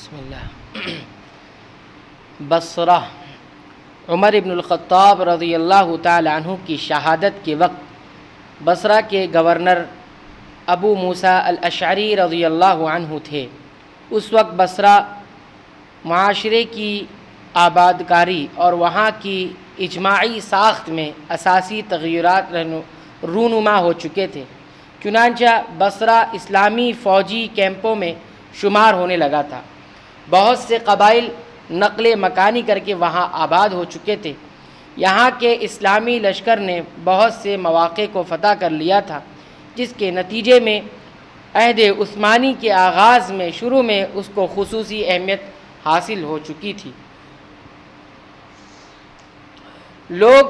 بسم اللہ۔ بصرہ، عمر ابن الخطاب رضی اللہ تعالی عنہ کی شہادت کے وقت بصرہ کے گورنر ابو موسیٰ الاشعری رضی اللہ عنہ تھے۔ اس وقت بصرہ معاشرے کی آبادکاری اور وہاں کی اجتماعی ساخت میں اساسی تغیرات رونما ہو چکے تھے، چنانچہ بصرہ اسلامی فوجی کیمپوں میں شمار ہونے لگا تھا۔ بہت سے قبائل نقل مکانی کر کے وہاں آباد ہو چکے تھے۔ یہاں کے اسلامی لشکر نے بہت سے مواقع کو فتح کر لیا تھا، جس کے نتیجے میں عہد عثمانی کے آغاز میں شروع میں اس کو خصوصی اہمیت حاصل ہو چکی تھی۔ لوگ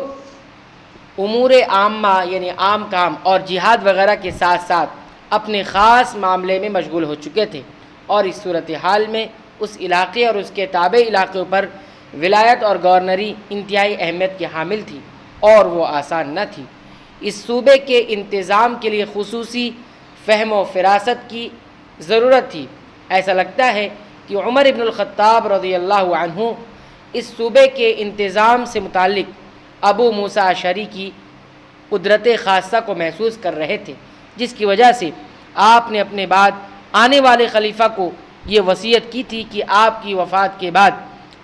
امور عامہ یعنی عام کام اور جہاد وغیرہ کے ساتھ ساتھ اپنے خاص معاملے میں مشغول ہو چکے تھے، اور اس صورتحال میں اس علاقے اور اس کے تابع علاقوں پر ولایت اور گورنری انتہائی اہمیت کی حامل تھی، اور وہ آسان نہ تھی۔ اس صوبے کے انتظام کے لیے خصوصی فہم و فراست کی ضرورت تھی۔ ایسا لگتا ہے کہ عمر ابن الخطاب رضی اللہ عنہ اس صوبے کے انتظام سے متعلق ابو موسیٰ اشعری کی قدرت خاصہ کو محسوس کر رہے تھے، جس کی وجہ سے آپ نے اپنے بعد آنے والے خلیفہ کو یہ وصیت کی تھی کہ آپ کی وفات کے بعد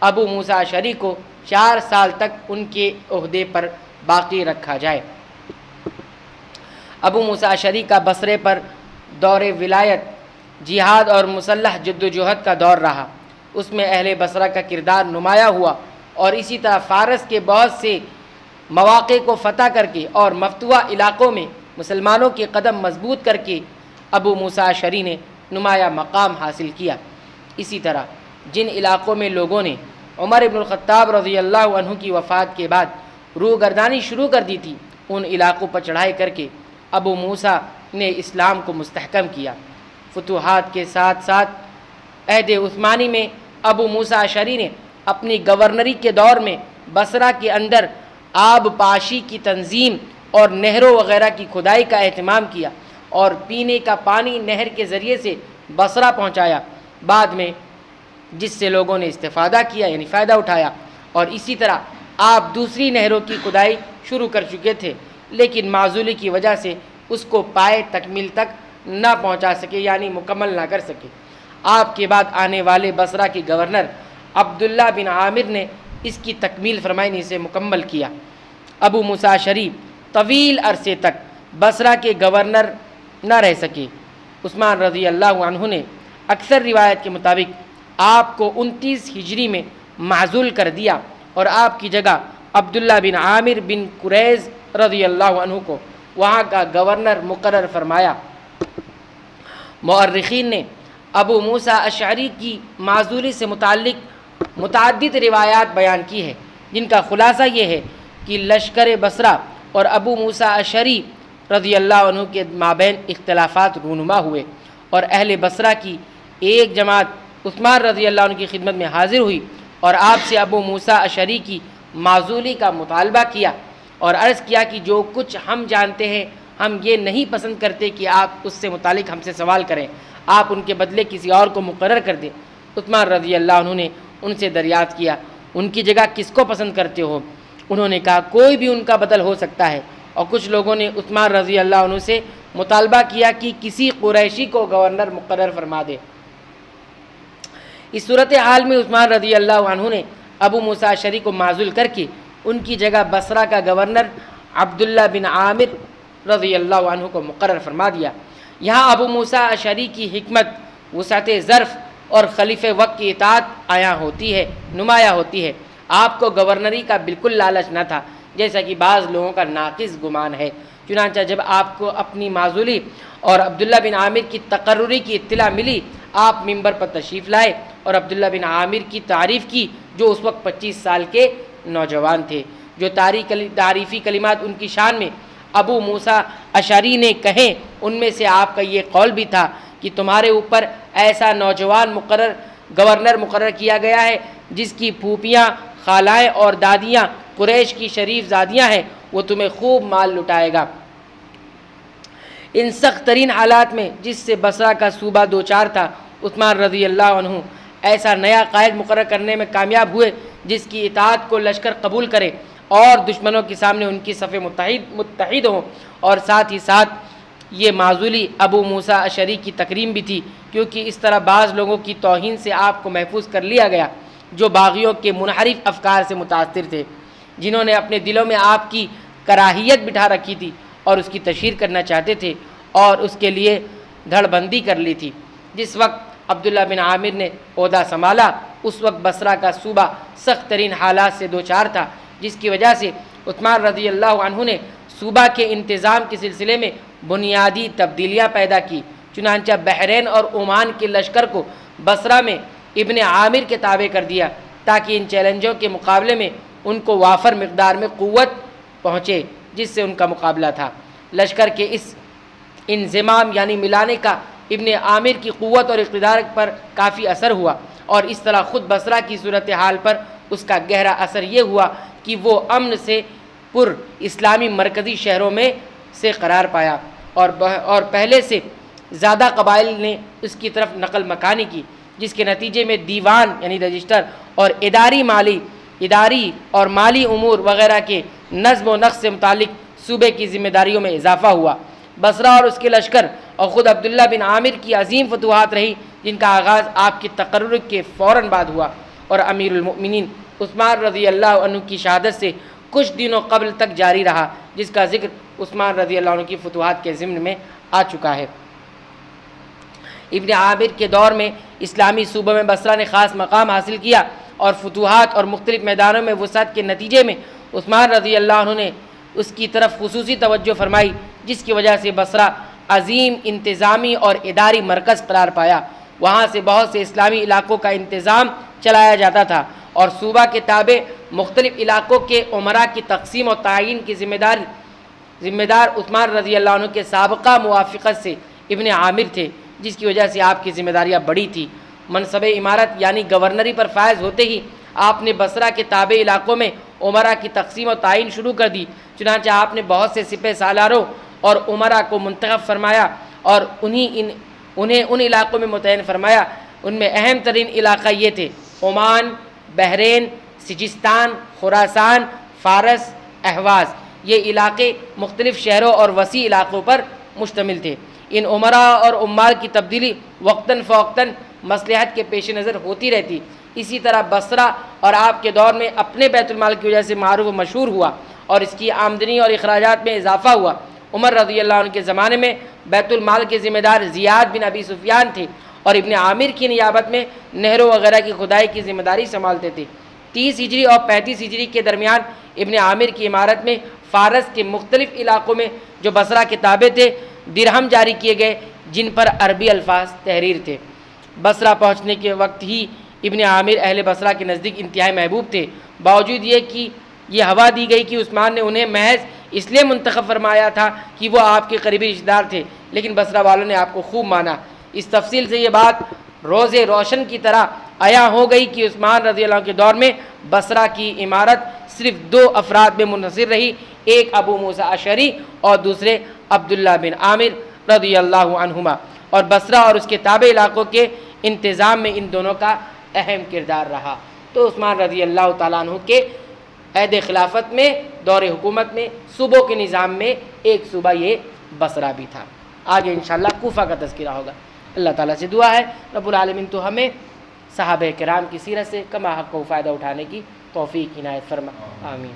ابو موسیٰ اشعری کو 4 سال تک ان کے عہدے پر باقی رکھا جائے۔ ابو موسیٰ اشعری کا بصرے پر دور ولایت جہاد اور مسلح جدوجہد کا دور رہا۔ اس میں اہل بصرہ کا کردار نمایاں ہوا، اور اسی طرح فارس کے بہت سے مواقع کو فتح کر کے اور مفتوح علاقوں میں مسلمانوں کے قدم مضبوط کر کے ابو موسیٰ اشعری نے نمایاں مقام حاصل کیا۔ اسی طرح جن علاقوں میں لوگوں نے عمر ابن الخطاب رضی اللہ عنہ کی وفات کے بعد روگردانی شروع کر دی تھی، ان علاقوں پر چڑھائی کر کے ابو موسیٰ نے اسلام کو مستحکم کیا۔ فتوحات کے ساتھ ساتھ عہد عثمانی میں ابو موسیٰ اشعری نے اپنی گورنری کے دور میں بصرہ کے اندر آب پاشی کی تنظیم اور نہروں وغیرہ کی کھدائی کا اہتمام کیا، اور پینے کا پانی نہر کے ذریعے سے بصرہ پہنچایا، بعد میں جس سے لوگوں نے استفادہ کیا یعنی فائدہ اٹھایا۔ اور اسی طرح آپ دوسری نہروں کی کھدائی شروع کر چکے تھے، لیکن معذولی کی وجہ سے اس کو پائے تکمیل تک نہ پہنچا سکے یعنی مکمل نہ کر سکے۔ آپ کے بعد آنے والے بصرہ کے گورنر عبداللہ بن عامر نے اس کی تکمیل فرمائی، اسے مکمل کیا۔ ابو موسیٰ اشعری طویل عرصے تک بصرہ کے گورنر نہ رہ سکے۔ عثمان رضی اللہ عنہ نے اکثر روایت کے مطابق آپ کو 29 ہجری میں معزول کر دیا، اور آپ کی جگہ عبداللہ بن عامر بن قریظ رضی اللہ عنہ کو وہاں کا گورنر مقرر فرمایا۔ مورخین نے ابو موسیٰ اشعری کی معزولی سے متعلق متعدد روایات بیان کی ہے، جن کا خلاصہ یہ ہے کہ لشکر بصرہ اور ابو موسیٰ اشعری رضی اللہ عنہ کے مابین اختلافات رونما ہوئے، اور اہل بصرہ کی ایک جماعت عثمان رضی اللہ عنہ کی خدمت میں حاضر ہوئی، اور آپ سے ابو موسیٰ اشعری کی معزولی کا مطالبہ کیا، اور عرض کیا کہ جو کچھ ہم جانتے ہیں ہم یہ نہیں پسند کرتے کہ آپ اس سے متعلق ہم سے سوال کریں، آپ ان کے بدلے کسی اور کو مقرر کر دیں۔ عثمان رضی اللہ عنہ نے ان سے دریافت کیا، ان کی جگہ کس کو پسند کرتے ہو؟ انہوں نے کہا کوئی بھی ان کا بدل ہو سکتا ہے، اور کچھ لوگوں نے عثمان رضی اللہ عنہ سے مطالبہ کیا کہ کسی قریشی کو گورنر مقرر فرما دے۔ اس صورتحال میں عثمان رضی اللہ عنہ نے ابو موسیٰ اشعری کو معزول کر کے ان کی جگہ بصرہ کا گورنر عبداللہ بن عامر رضی اللہ عنہ کو مقرر فرما دیا۔ یہاں ابو موسیٰ اشعری کی حکمت، وسعت ظرف اور خلیفہ وقت کی اطاعت نمایاں ہوتی ہے۔ آپ کو گورنری کا بالکل لالچ نہ تھا، جیسا کہ بعض لوگوں کا ناقص گمان ہے۔ چنانچہ جب آپ کو اپنی معزولی اور عبداللہ بن عامر کی تقرری کی اطلاع ملی، آپ منبر پر تشریف لائے اور عبداللہ بن عامر کی تعریف کی، جو اس وقت 25 سال کے نوجوان تھے۔ جو تعریفی کلمات ان کی شان میں ابو موسیٰ اشعری نے کہیں، ان میں سے آپ کا یہ قول بھی تھا کہ تمہارے اوپر ایسا نوجوان گورنر مقرر کیا گیا ہے جس کی پھوپھیاں، خالائیں اور دادیاں قریش کی شریف زادیاں ہیں، وہ تمہیں خوب مال لٹائے گا۔ ان سخت ترین حالات میں جس سے بصرہ کا صوبہ دوچار تھا، عثمان رضی اللہ عنہ ایسا نیا قائد مقرر کرنے میں کامیاب ہوئے جس کی اطاعت کو لشکر قبول کرے اور دشمنوں کے سامنے ان کی صف متحد ہوں۔ اور ساتھ ہی ساتھ یہ معزولی ابو موسیٰ اشعری کی تکریم بھی تھی، کیونکہ اس طرح بعض لوگوں کی توہین سے آپ کو محفوظ کر لیا گیا جو باغیوں کے منحرف افکار سے متاثر تھے، جنہوں نے اپنے دلوں میں آپ کی کراہیت بٹھا رکھی تھی اور اس کی تشہیر کرنا چاہتے تھے اور اس کے لیے دھڑ بندی کر لی تھی۔ جس وقت عبداللہ بن عامر نے عہدہ سنبھالا اس وقت بصرہ کا صوبہ سخت ترین حالات سے دوچار تھا، جس کی وجہ سے عثمان رضی اللہ عنہ نے صوبہ کے انتظام کے سلسلے میں بنیادی تبدیلیاں پیدا کی۔ چنانچہ بحرین اور عمان کے لشکر کو بصرہ میں ابن عامر کے تابع کر دیا تاکہ ان چیلنجوں کے مقابلے میں ان کو وافر مقدار میں قوت پہنچے جس سے ان کا مقابلہ تھا۔ لشکر کے اس انضمام یعنی ملانے کا ابن عامر کی قوت اور اقتدار پر کافی اثر ہوا، اور اس طرح خود بصرہ کی صورتحال پر اس کا گہرا اثر یہ ہوا کہ وہ امن سے پر اسلامی مرکزی شہروں میں سے قرار پایا اور پہلے سے زیادہ قبائل نے اس کی طرف نقل مکانی کی، جس کے نتیجے میں دیوان یعنی رجسٹر اور اداری اور مالی امور وغیرہ کے نظم و نسق سے متعلق صوبے کی ذمہ داریوں میں اضافہ ہوا۔ بصرہ اور اس کے لشکر اور خود عبداللہ بن عامر کی عظیم فتوحات رہی، جن کا آغاز آپ کی تقرر کے فوراً بعد ہوا اور امیر المؤمنین عثمان رضی اللہ عنہ کی شہادت سے کچھ دنوں قبل تک جاری رہا، جس کا ذکر عثمان رضی اللہ عنہ کی فتوحات کے ضمن میں آ چکا ہے۔ ابن عامر کے دور میں اسلامی صوبوں میں بصرہ نے خاص مقام حاصل کیا اور فتوحات اور مختلف میدانوں میں وسعت کے نتیجے میں عثمان رضی اللہ عنہ نے اس کی طرف خصوصی توجہ فرمائی، جس کی وجہ سے بصرہ عظیم انتظامی اور اداری مرکز قرار پایا۔ وہاں سے بہت سے اسلامی علاقوں کا انتظام چلایا جاتا تھا اور صوبہ کے تابع مختلف علاقوں کے عمراء کی تقسیم اور تعین کی ذمہ دار عثمان رضی اللہ عنہ کے سابقہ موافقت سے ابن عامر تھے، جس کی وجہ سے آپ کی ذمہ داریاں بڑی تھیں۔ منصب امارت یعنی گورنری پر فائز ہوتے ہی آپ نے بصرہ کے تابع علاقوں میں عمراء کی تقسیم و تعین شروع کر دی۔ چنانچہ آپ نے بہت سے سپہ سالاروں اور عمراء کو منتخب فرمایا اور انہیں ان علاقوں میں متعین فرمایا۔ ان میں اہم ترین علاقہ یہ تھے: عمان، بحرین، سجستان، خراسان، فارس، اہواز۔ یہ علاقے مختلف شہروں اور وسیع علاقوں پر مشتمل تھے۔ ان عمراء اور عمال کی تبدیلی وقتاً فوقتاً مصلحت کے پیش نظر ہوتی رہتی۔ اسی طرح بصرہ اور آپ کے دور میں اپنے بیت المال کی وجہ سے معروف و مشہور ہوا اور اس کی آمدنی اور اخراجات میں اضافہ ہوا۔ عمر رضی اللہ عنہ کے زمانے میں بیت المال کے ذمہ دار زیاد بن ابی سفیان تھے اور ابن عامر کی نیابت میں نہروں وغیرہ کی کھدائی کی ذمہ داری سنبھالتے تھے۔ 30 ہجری اور 35 ہجری کے درمیان ابن عامر کی عمارت میں فارس کے مختلف علاقوں میں جو بصرہ کے تابع تھے درہم جاری کیے گئے، جن پر عربی الفاظ تحریر تھے۔ بصرہ پہنچنے کے وقت ہی ابن عامر اہل بصرہ کے نزدیک انتہائی محبوب تھے، باوجود یہ کہ یہ ہوا دی گئی کہ عثمان نے انہیں محض اس لیے منتخب فرمایا تھا کہ وہ آپ کے قریبی رشتہ دار تھے، لیکن بصرہ والوں نے آپ کو خوب مانا۔ اس تفصیل سے یہ بات روز روشن کی طرح عیاں ہو گئی کہ عثمان رضی اللہ عنہ کے دور میں بصرہ کی عمارت صرف 2 افراد میں منحصر رہی، ایک ابو موسیٰ اشعری اور دوسرے عبداللہ بن عامر رضی اللہ عنہما، اور بصرہ اور اس کے تابع علاقوں کے انتظام میں ان دونوں کا اہم کردار رہا۔ تو عثمان رضی اللہ تعالیٰ عنہ کے عہد خلافت میں، دور حکومت میں، صوبوں کے نظام میں ایک صوبہ یہ بصرہ بھی تھا۔ آگے انشاءاللہ کوفہ کا تذکرہ ہوگا۔ اللہ تعالیٰ سے دعا ہے رب العالمین تو ہمیں صحابہ کرام کی سیرت سے کما حق کو فائدہ اٹھانے کی توفیق عنایت فرما، آمین۔